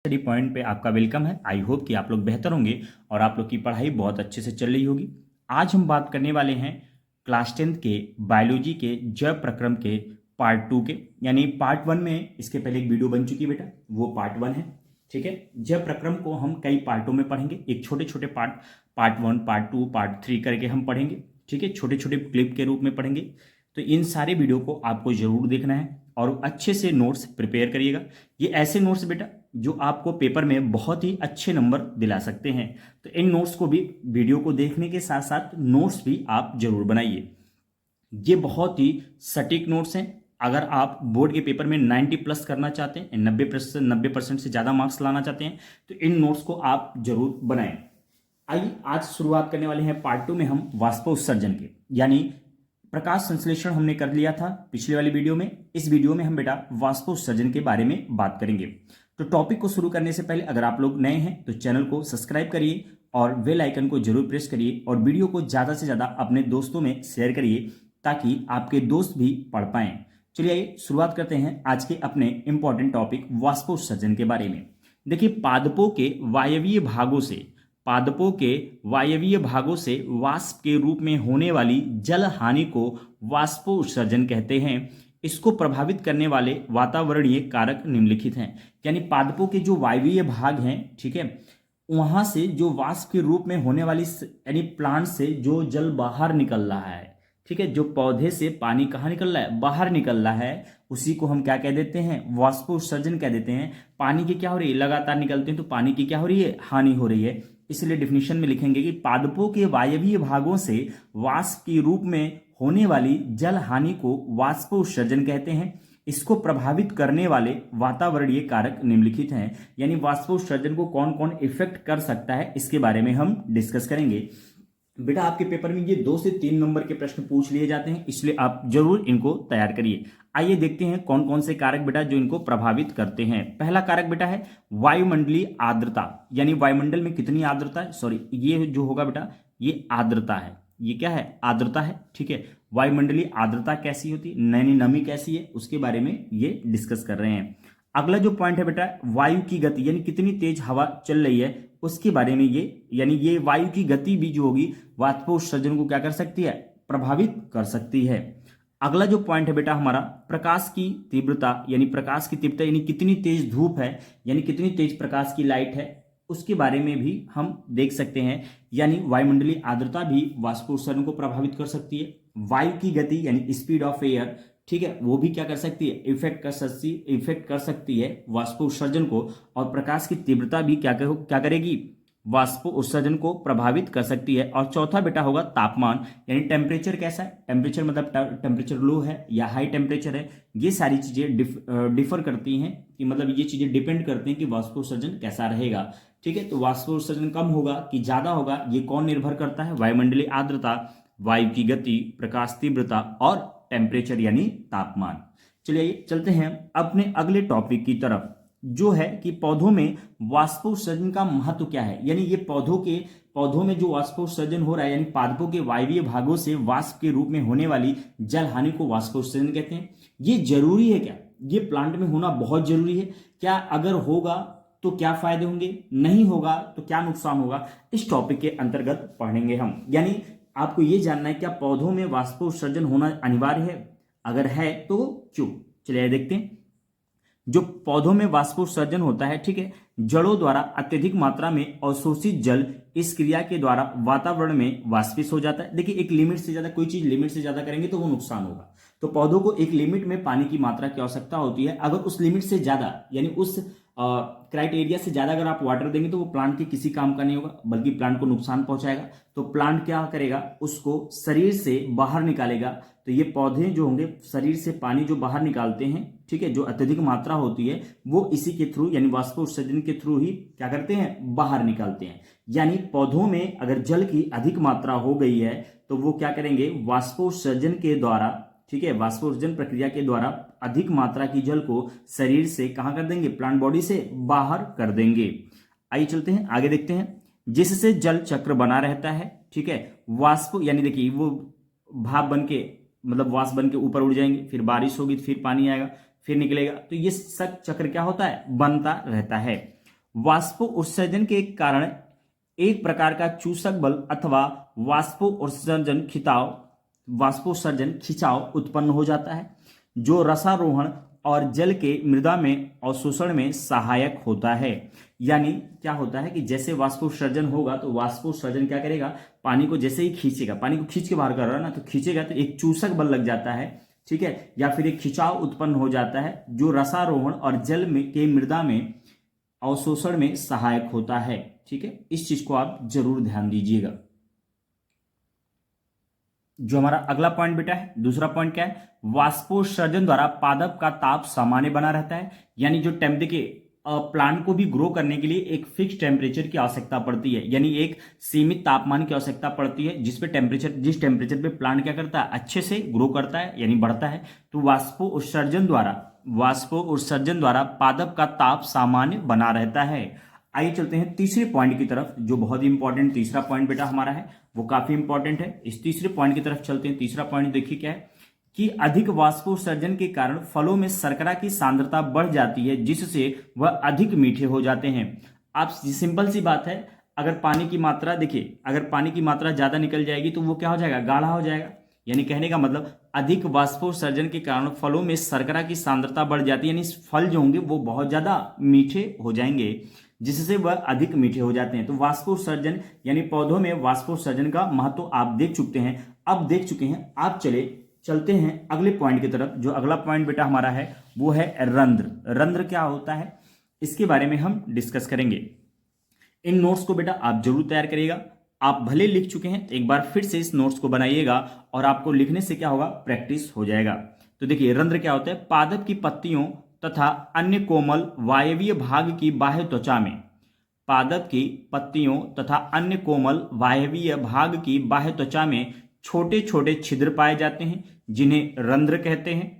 Study point पे आपका welcome है। आई होप कि आप लोग बेहतर होंगे और आप लोग की पढ़ाई बहुत अच्छे से चल रही होगी। आज हम बात करने वाले हैं क्लास 10th के बायोलॉजी के जैव प्रक्रम के पार्ट 2 के, यानी पार्ट 1 में इसके पहले एक वीडियो बन चुकी है बेटा, वो पार्ट 1 है। ठीक है, जैव प्रक्रम को हम कई पार्टों में पढ़ेंगे, एक छोटे छोटे पार्ट 1, पार्ट 2, पार्ट 3 करके हम पढ़ेंगे। ठीक है, छोटे छोटे क्लिप के रूप में पढ़ेंगे। तो इन सारे वीडियो को आपको जरूर देखना है और अच्छे से नोट्स प्रिपेयर करिएगा। ये ऐसे नोट्स बेटा जो आपको पेपर में बहुत ही अच्छे नंबर दिला सकते हैं। तो इन नोट्स को भी, वीडियो को देखने के साथ साथ नोट्स भी आप जरूर बनाइए। ये बहुत ही सटीक नोट्स हैं। अगर आप बोर्ड के पेपर में 90 प्लस करना चाहते हैं, 90% से ज़्यादा मार्क्स लाना चाहते हैं, तो इन नोट्स को आप जरूर बनाएं। आइए आज शुरुआत करने वाले हैं पार्ट 2 में हम वाष्पोत्सर्जन के, यानी प्रकाश संश्लेषण हमने कर लिया था पिछले वाली वीडियो में। इस वीडियो में हम बेटा वाष्पोत्सर्जन के बारे में बात करेंगे। तो टॉपिक को शुरू करने से पहले अगर आप लोग नए हैं तो चैनल को सब्सक्राइब करिए और बेल आइकन को जरूर प्रेस करिए और वीडियो को ज़्यादा से ज़्यादा अपने दोस्तों में शेयर करिए ताकि आपके दोस्त भी पढ़ पाएं। चलिए शुरुआत करते हैं आज के अपने इंपॉर्टेंट टॉपिक वाष्पोत्सर्जन के बारे में। देखिए, पादपों के वायवीय भागों से वाष्प के रूप में होने वाली जल हानि को वाष्पोत्सर्जन कहते हैं। इसको प्रभावित करने वाले वातावरणीय कारक निम्नलिखित हैं। यानी पादपों के जो वायवीय भाग हैं, ठीक है, वहां से जो वाष्प के रूप में होने वाली, यानी प्लांट से जो जल बाहर निकल रहा है, ठीक है, जो पौधे से पानी कहाँ निकल रहा है, बाहर निकल रहा है, उसी को हम क्या कह देते हैं, वाष्पोत्सर्जन कह देते हैं। पानी की क्या हो रही है, लगातार निकलते हैं तो पानी की क्या हो रही है, हानि हो रही है। इसलिए डिफिनीशन में लिखेंगे कि पादपों के वायवीय भागों से वाष्प के रूप में होने वाली जल हानि को वाष्पोत्सर्जन कहते हैं। इसको प्रभावित करने वाले वातावरणीय कारक निम्नलिखित हैं। यानी वाष्पोत्सर्जन को कौन कौन इफेक्ट कर सकता है, इसके बारे में हम डिस्कस करेंगे। बेटा आपके पेपर में ये 2 से 3 नंबर के प्रश्न पूछ लिए जाते हैं, इसलिए आप जरूर इनको तैयार करिए। आइए देखते हैं कौन कौन से कारक बेटा जो इनको प्रभावित करते हैं। पहला कारक बेटा है वायुमंडलीय आर्द्रता, यानी वायुमंडल में कितनी आर्द्रता है, सॉरी ये जो होगा बेटा ये आर्द्रता है, ये क्या है, आर्द्रता है। ठीक है, वायुमंडलीय आर्द्रता कैसी होती है, नमी कैसी है, उसके बारे में ये डिस्कस कर रहे हैं। अगला जो पॉइंट है बेटा वायु की गति, यानी कितनी तेज हवा चल रही है, उसके बारे में ये, यानी ये वायु की गति भी जो होगी वाष्पोत्सर्जन को क्या कर सकती है, प्रभावित कर सकती है। अगला जो पॉइंट है बेटा हमारा प्रकाश की तीव्रता, यानी प्रकाश की तीव्रता यानी कितनी तेज धूप है, यानी कितनी तेज प्रकाश की लाइट है, उसके बारे में भी हम देख सकते हैं। यानी वायुमंडलीय आर्द्रता भी वाष्पोत्सर्जन को प्रभावित कर सकती है। वायु की गति यानी स्पीड ऑफ एयर, ठीक है, वो भी क्या कर सकती है, इफेक्ट कर सकती है वाष्पोत्सर्जन को। और प्रकाश की तीव्रता भी क्या करेगी, वाष्पोत्सर्जन को प्रभावित कर सकती है। और चौथा बेटा होगा तापमान, यानी टेम्परेचर कैसा है, टेम्परेचर मतलब टेम्परेचर लो है या हाई टेम्परेचर है, ये सारी चीजें डिफर करती हैं, कि मतलब ये चीजें डिपेंड करती हैं कि वाष्पोत्सर्जन कैसा रहेगा। ठीक है, तो वाष्पोत्सर्जन कम होगा कि ज्यादा होगा, ये कौन निर्भर करता है, वायुमंडलीय आर्द्रता, वायु की गति, प्रकाश तीव्रता और टेम्परेचर यानी तापमान। चलिए चलते हैं अपने अगले टॉपिक की तरफ, जो है कि पौधों में वाष्पोत्सर्जन का महत्व क्या है। यानी ये पौधों में जो वाष्पोत्सर्जन हो रहा है, यानी पादपों के वायवीय भागों से वाष्प के रूप में होने वाली जल हानि को वाष्पोत्सर्जन कहते हैं। ये जरूरी है क्या, ये प्लांट में होना बहुत जरूरी है क्या, अगर होगा तो क्या फायदे होंगे, नहीं होगा तो क्या नुकसान होगा, इस टॉपिक के अंतर्गत पढ़ेंगे हम। यानी आपको यह जानना है क्या पौधों में वाष्पोत्सर्जन होना अनिवार्य है, अगर है तो क्यों। चलिए देखते हैं। जो पौधों में वाष्पोत्सर्जन होता है, ठीक है, जड़ों द्वारा अत्यधिक मात्रा में अवशोषित जल इस क्रिया के द्वारा वातावरण में वाष्पित हो जाता है। देखिए, एक लिमिट से ज्यादा, कोई चीज लिमिट से ज्यादा करेंगे तो वो नुकसान होगा। तो पौधों को एक लिमिट में पानी की मात्रा की आवश्यकता होती है। अगर उस लिमिट से ज्यादा, यानी उस क्राइटेरिया से ज्यादा अगर आप वाटर देंगे तो वो प्लांट के किसी काम का नहीं होगा, बल्कि प्लांट को नुकसान पहुंचाएगा। तो प्लांट क्या करेगा, उसको शरीर से बाहर निकालेगा। तो ये पौधे जो होंगे शरीर से पानी जो बाहर निकालते हैं, ठीक है, जो अत्यधिक मात्रा होती है वो इसी के थ्रू, यानी वाष्पोत्सर्जन के थ्रू ही क्या करते हैं, बाहर निकालते हैं। यानी पौधों में अगर जल की अधिक मात्रा हो गई है तो वो क्या करेंगे, वाष्पोत्सर्जन के द्वारा, ठीक है, वाष्पोत्सर्जन प्रक्रिया के द्वारा अधिक मात्रा की जल को शरीर से कहां कर देंगे, प्लांट बॉडी से बाहर कर देंगे। आइए चलते हैं आगे देखते हैं। जिससे जल चक्र बना रहता है, ठीक है, वाष्प यानी देखिए वो भाप बन के, मतलब वाष्प बन के ऊपर उड़ जाएंगे, फिर बारिश होगी तो फिर पानी आएगा, फिर निकलेगा, तो ये सब चक्र क्या होता है, बनता रहता है। वाष्पोत्सर्जन के कारण एक प्रकार का चूसक बल अथवा वाष्पोत्सर्जन खिंचाव उत्पन्न हो जाता है, जो रसारोहण और जल के मृदा में अवशोषण में सहायक होता है। यानी क्या होता है कि जैसे वाष्पोत्सर्जन होगा तो वाष्पोत्सर्जन क्या करेगा, पानी को जैसे ही खींचेगा, पानी को खींच के बाहर कर रहा है ना, तो खींचेगा तो एक चूसक बल लग जाता है, ठीक है, या फिर एक खिंचाव उत्पन्न हो जाता है जो रसारोहण और जल में के मृदा में अवशोषण में सहायक होता है। ठीक है, इस चीज को आप जरूर ध्यान दीजिएगा। जो हमारा अगला पॉइंट बेटा है, दूसरा पॉइंट क्या है, वाष्पोत्सर्जन द्वारा पादप का ताप सामान्य बना रहता है। यानी जो देखिए प्लांट को भी ग्रो करने के लिए एक फिक्स टेम्परेचर की आवश्यकता पड़ती है, यानी एक सीमित तापमान की आवश्यकता पड़ती है जिस टेम्परेचर पे प्लांट क्या करता है, अच्छे से ग्रो करता है यानी बढ़ता है। तो वाष्पोत्सर्जन द्वारा पादप का ताप सामान्य बना रहता है। आइए चलते हैं तीसरे पॉइंट की तरफ, जो बहुत ही इंपॉर्टेंट तीसरा पॉइंट बेटा हमारा है, वो काफी इंपॉर्टेंट है। इस तीसरे पॉइंट की तरफ चलते हैं। तीसरा पॉइंट देखिए क्या है कि अधिक वाष्पोत्सर्जन के कारण फलों में शर्करा की सांद्रता बढ़ जाती है, जिससे वह अधिक मीठे हो जाते हैं। आप सिंपल सी बात है, अगर पानी की मात्रा देखिए, अगर पानी की मात्रा ज्यादा निकल जाएगी तो वो क्या हो जाएगा, गाढ़ा हो जाएगा। यानी कहने का मतलब अधिक वाष्पोत्सर्जन के कारण फलों में शर्करा की सांद्रता बढ़ जाती है, यानी फल जो होंगे वो बहुत ज्यादा मीठे हो जाएंगे, जिससे वह अधिक मीठे हो जाते हैं। तो वाष्पोत्सर्जन यानी पौधों में वाष्पोत्सर्जन का महत्व आप देख चुके हैं, अब देख चुके हैं। आप चलते हैं अगले पॉइंट की तरफ। जो अगला पॉइंट बेटा हमारा है वो है रंध्र। रंध्र क्या होता है, इसके बारे में हम डिस्कस करेंगे। इन नोट्स को बेटा आप जरूर तैयार करिएगा। आप भले लिख चुके हैं, एक बार फिर से इस नोट्स को बनाइएगा और आपको लिखने से क्या होगा, प्रैक्टिस हो जाएगा। तो देखिए रंध्र क्या होता है, पादप की पत्तियों तथा अन्य कोमल वायवीय भाग की बाह्य त्वचा में, पादप की पत्तियों तथा अन्य कोमल वायवीय भाग की बाह्य त्वचा में छोटे छोटे छिद्र पाए जाते हैं, जिन्हें रंध्र कहते हैं।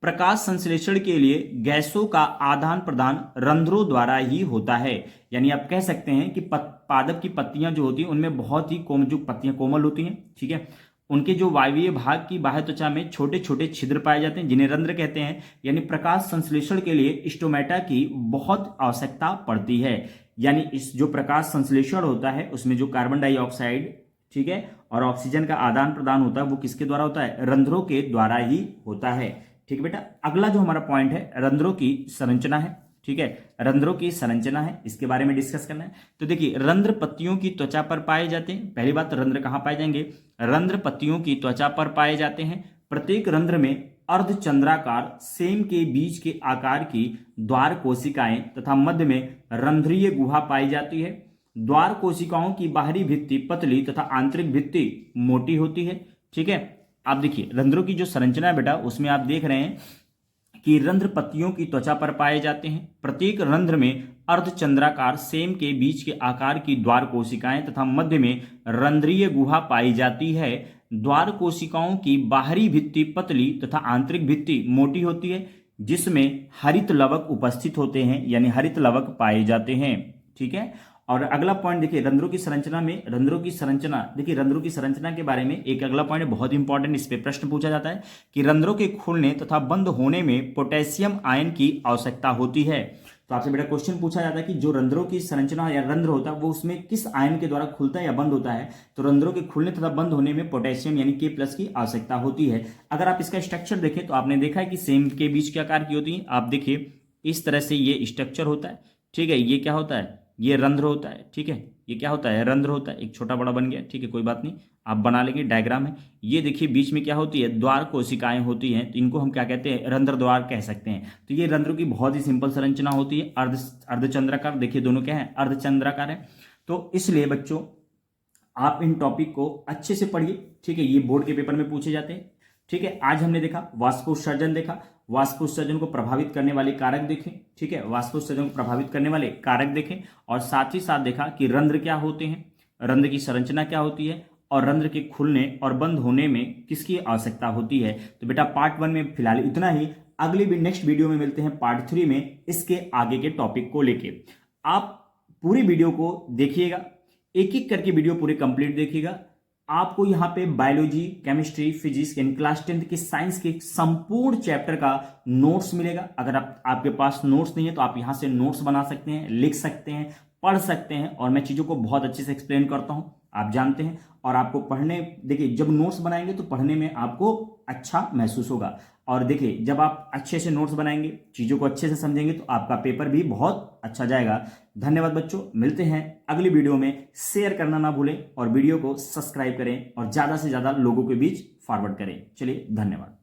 प्रकाश संश्लेषण के लिए गैसों का आदान प्रदान रंध्रों द्वारा ही होता है। यानी आप कह सकते हैं कि पादप की पत्तियां जो होती हैं उनमें बहुत ही जो पत्तियां कोमल होती हैं, ठीक है, उनके जो वायवीय भाग की बाह्य त्वचा में छोटे छोटे छिद्र पाए जाते हैं, जिन्हें रंध्र कहते हैं। यानी प्रकाश संश्लेषण के लिए स्टोमेटा की बहुत आवश्यकता पड़ती है। यानी इस जो प्रकाश संश्लेषण होता है उसमें जो कार्बन डाइऑक्साइड, ठीक है, और ऑक्सीजन का आदान प्रदान होता है वो किसके द्वारा होता है, रंध्रों के द्वारा ही होता है। ठीक है बेटा, अगला जो हमारा पॉइंट है रंध्रों की संरचना है। ठीक है, रंध्रों की संरचना है, इसके बारे में डिस्कस करना है। तो देखिए रंध्र पत्तियों की त्वचा पर पाए जाते हैं। पहली बात, रंध्र कहाँ पाए जाएंगे, रंध्र पत्तियों की त्वचा पर पाए जाते हैं। प्रत्येक रंध्र में अर्धचंद्राकार सेम के बीच के आकार की द्वार कोशिकाएं तथा मध्य में रंध्रीय गुहा पाई जाती है। द्वार कोशिकाओं की बाहरी भित्ति पतली तथा आंतरिक भित्ति मोटी होती है। ठीक है, आप देखिए रंध्रों की जो संरचना है बेटा, उसमें आप देख रहे हैं कि रंध्र पत्तियों की त्वचा पर पाए जाते हैं। प्रत्येक रंध्र में अर्धचंद्राकार सेम के बीच के आकार की द्वार कोशिकाएं तथा मध्य में रंध्रीय गुहा पाई जाती है। द्वार कोशिकाओं की बाहरी भित्ति पतली तथा आंतरिक भित्ति मोटी होती है, जिसमें हरित लवक उपस्थित होते हैं, यानी हरित लवक पाए जाते हैं। ठीक है, और अगला पॉइंट देखिए रंध्रों की संरचना में, रंध्रों की संरचना देखिए, रंध्रों की संरचना के बारे में एक अगला पॉइंट बहुत इंपॉर्टेंट, इस पे प्रश्न पूछा जाता है कि रंध्रों के खुलने तथा बंद होने में पोटेशियम आयन की आवश्यकता होती है। तो आपसे बेटा क्वेश्चन पूछा जाता है कि जो रंध्रों की संरचना या रंध्र होता है वो उसमें किस आयन के द्वारा खुलता है या बंद होता है। तो रंध्रों के खुलने तथा बंद होने में पोटेशियम यानी K+ की आवश्यकता होती है। अगर आप इसका स्ट्रक्चर देखें तो आपने देखा है कि सेम के बीच के आकार की होती है। आप देखिए इस तरह से ये स्ट्रक्चर होता है। ठीक है, ये क्या होता है, ये रंध्र होता है। ठीक है, ये क्या होता है, रंध्र होता है। एक छोटा बड़ा बन गया, ठीक है, कोई बात नहीं, आप बना लेंगे, डायग्राम है। ये देखिए बीच में क्या होती है, द्वार कोशिकाएं होती हैं, तो इनको हम क्या कहते हैं, रंध्र द्वार कह सकते हैं। तो ये रंध्रों की बहुत ही सिंपल संरचना होती है। अर्धचंद्राकार, देखिए दोनों क्या है, अर्धचंद्राकार है। तो इसलिए बच्चों आप इन टॉपिक को अच्छे से पढ़िए। ठीक है, ये बोर्ड के पेपर में पूछे जाते हैं। ठीक है, आज हमने देखा वाष्पोत्सर्जन, देखा वाष्पोत्सर्जन को प्रभावित करने वाले कारक देखें। ठीक है, वाष्पोत्सर्जन को प्रभावित करने वाले कारक देखें, और साथ ही साथ देखा कि रंध्र क्या होते हैं, रंध्र की संरचना क्या होती है, और रंध्र के खुलने और बंद होने में किसकी आवश्यकता होती है। तो बेटा पार्ट 1 में फिलहाल इतना ही। अगले भी नेक्स्ट वीडियो में मिलते हैं पार्ट 3 में इसके आगे के टॉपिक को लेके। आप पूरी वीडियो को देखिएगा, एक एक करके वीडियो पूरे कंप्लीट देखिएगा। आपको यहाँ पे बायोलॉजी, केमिस्ट्री, फिजिक्स यानी क्लास 10th के साइंस के संपूर्ण चैप्टर का नोट्स मिलेगा। अगर आपके पास नोट्स नहीं है तो आप यहाँ से नोट्स बना सकते हैं, लिख सकते हैं, पढ़ सकते हैं, और मैं चीज़ों को बहुत अच्छे से एक्सप्लेन करता हूँ, आप जानते हैं। और आपको पढ़ने, देखिए जब नोट्स बनाएंगे तो पढ़ने में आपको अच्छा महसूस होगा। और देखिए जब आप अच्छे से नोट्स बनाएंगे, चीज़ों को अच्छे से समझेंगे, तो आपका पेपर भी बहुत अच्छा जाएगा। धन्यवाद बच्चों, मिलते हैं अगली वीडियो में। शेयर करना ना भूलें और वीडियो को सब्सक्राइब करें और ज़्यादा से ज़्यादा लोगों के बीच फॉरवर्ड करें। चलिए, धन्यवाद।